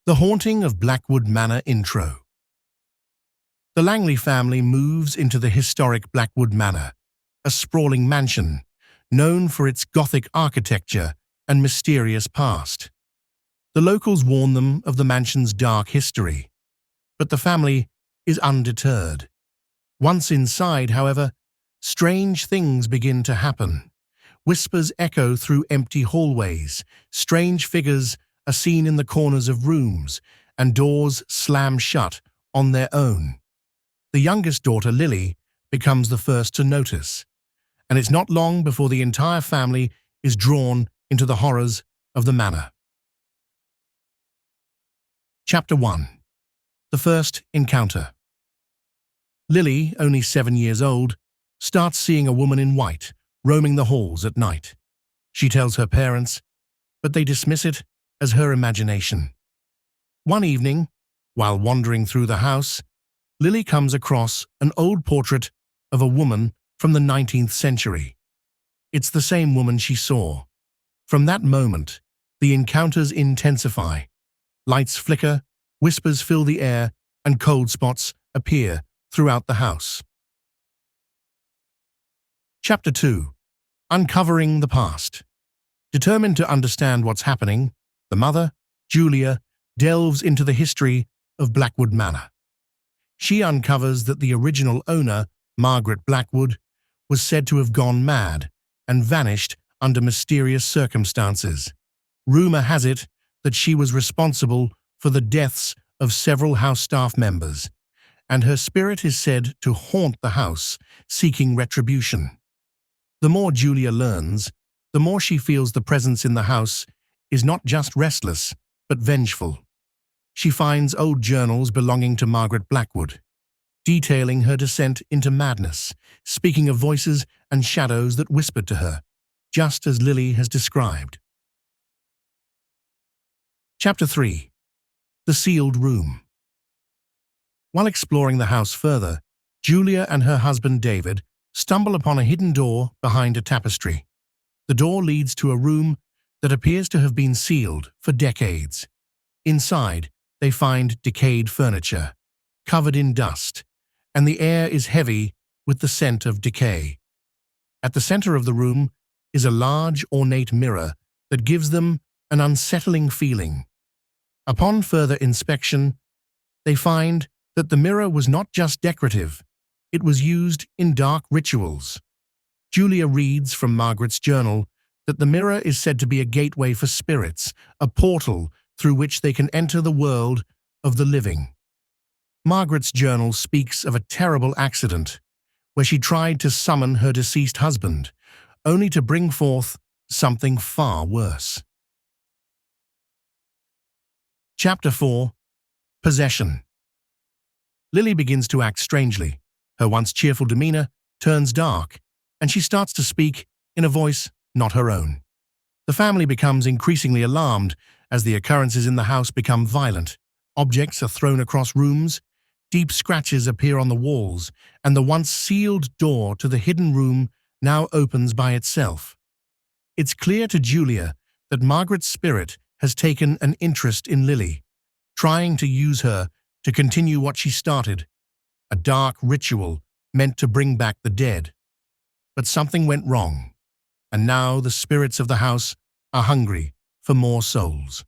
The Haunting of Blackwood Manor intro. The Langley family moves into the historic Blackwood Manor, a sprawling mansion known for its Gothic architecture and mysterious past. The locals warn them of the mansion's dark history, but the family is undeterred. Once inside, however, strange things begin to happen. Whispers echo through empty hallways, strange figures are seen in the corners of rooms, and doors slam shut on their own. The youngest daughter, Lily, becomes the first to notice, and it's not long before the entire family is drawn into the horrors of the manor. Chapter 1. The First Encounter. Lily, only 7 years old, starts seeing a woman in white roaming the halls at night. She tells her parents, but they dismiss it as her imagination. One evening, while wandering through the house, Lily comes across an old portrait of a woman from the 19th century. It's the same woman she saw. From that moment, the encounters intensify. Lights flicker, whispers fill the air, and cold spots appear throughout the house. Chapter 2. Uncovering the Past. Determined to understand what's happening, the mother, Julia, delves into the history of Blackwood Manor. She uncovers that the original owner, Margaret Blackwood, was said to have gone mad and vanished under mysterious circumstances. Rumor has it that she was responsible for the deaths of several house staff members, and her spirit is said to haunt the house, seeking retribution. The more Julia learns, the more she feels the presence in the house is not just restless, but vengeful. She finds old journals belonging to Margaret Blackwood, detailing her descent into madness, speaking of voices and shadows that whispered to her, just as Lily has described. Chapter 3. The Sealed Room. While exploring the house further, Julia and her husband David stumble upon a hidden door behind a tapestry. The door leads to a room that appears to have been sealed for decades. Inside, they find decayed furniture, covered in dust, and the air is heavy with the scent of decay. At the center of the room is a large, ornate mirror that gives them an unsettling feeling. Upon further inspection, they find that the mirror was not just decorative, it was used in dark rituals. Julia reads from Margaret's journal that the mirror is said to be a gateway for spirits, a portal through which they can enter the world of the living. Margaret's journal speaks of a terrible accident where she tried to summon her deceased husband, only to bring forth something far worse. Chapter 4. Possession. Lily begins to act strangely. Her once cheerful demeanor turns dark, and she starts to speak in a voice not her own. The family becomes increasingly alarmed as the occurrences in the house become violent. Objects are thrown across rooms, deep scratches appear on the walls, and the once sealed door to the hidden room now opens by itself. It's clear to Julia that Margaret's spirit has taken an interest in Lily, trying to use her to continue what she started, a dark ritual meant to bring back the dead. But something went wrong, and now the spirits of the house are hungry for more souls.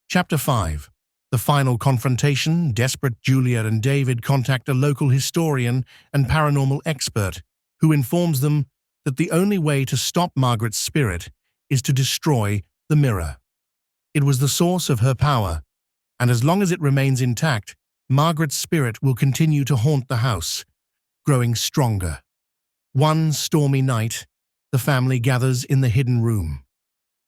Chapter 5. The Final Confrontation. Desperate, Julia and David contact a local historian and paranormal expert who informs them that the only way to stop Margaret's spirit is to destroy the mirror. It was the source of her power, and as long as it remains intact, Margaret's spirit will continue to haunt the house, growing stronger. One stormy night, the family gathers in the hidden room.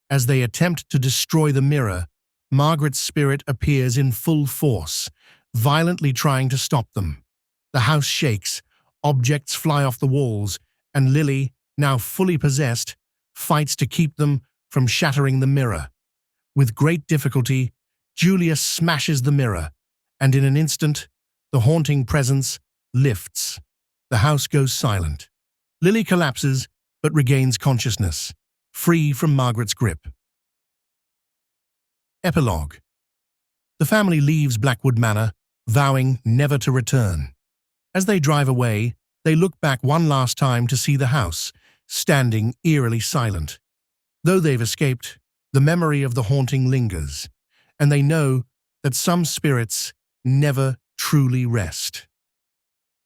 As they attempt to destroy the mirror, Margaret's spirit appears in full force, violently trying to stop them. The house shakes, objects fly off the walls, and Lily, now fully possessed, fights to keep them from shattering the mirror. With great difficulty, Julia smashes the mirror, and in an instant, the haunting presence lifts. The house goes silent. Lily collapses, but regains consciousness, free from Margaret's grip. Epilogue. The family leaves Blackwood Manor, vowing never to return. As they drive away, they look back one last time to see the house, standing eerily silent. Though they've escaped, the memory of the haunting lingers, and they know that some spirits never truly rest.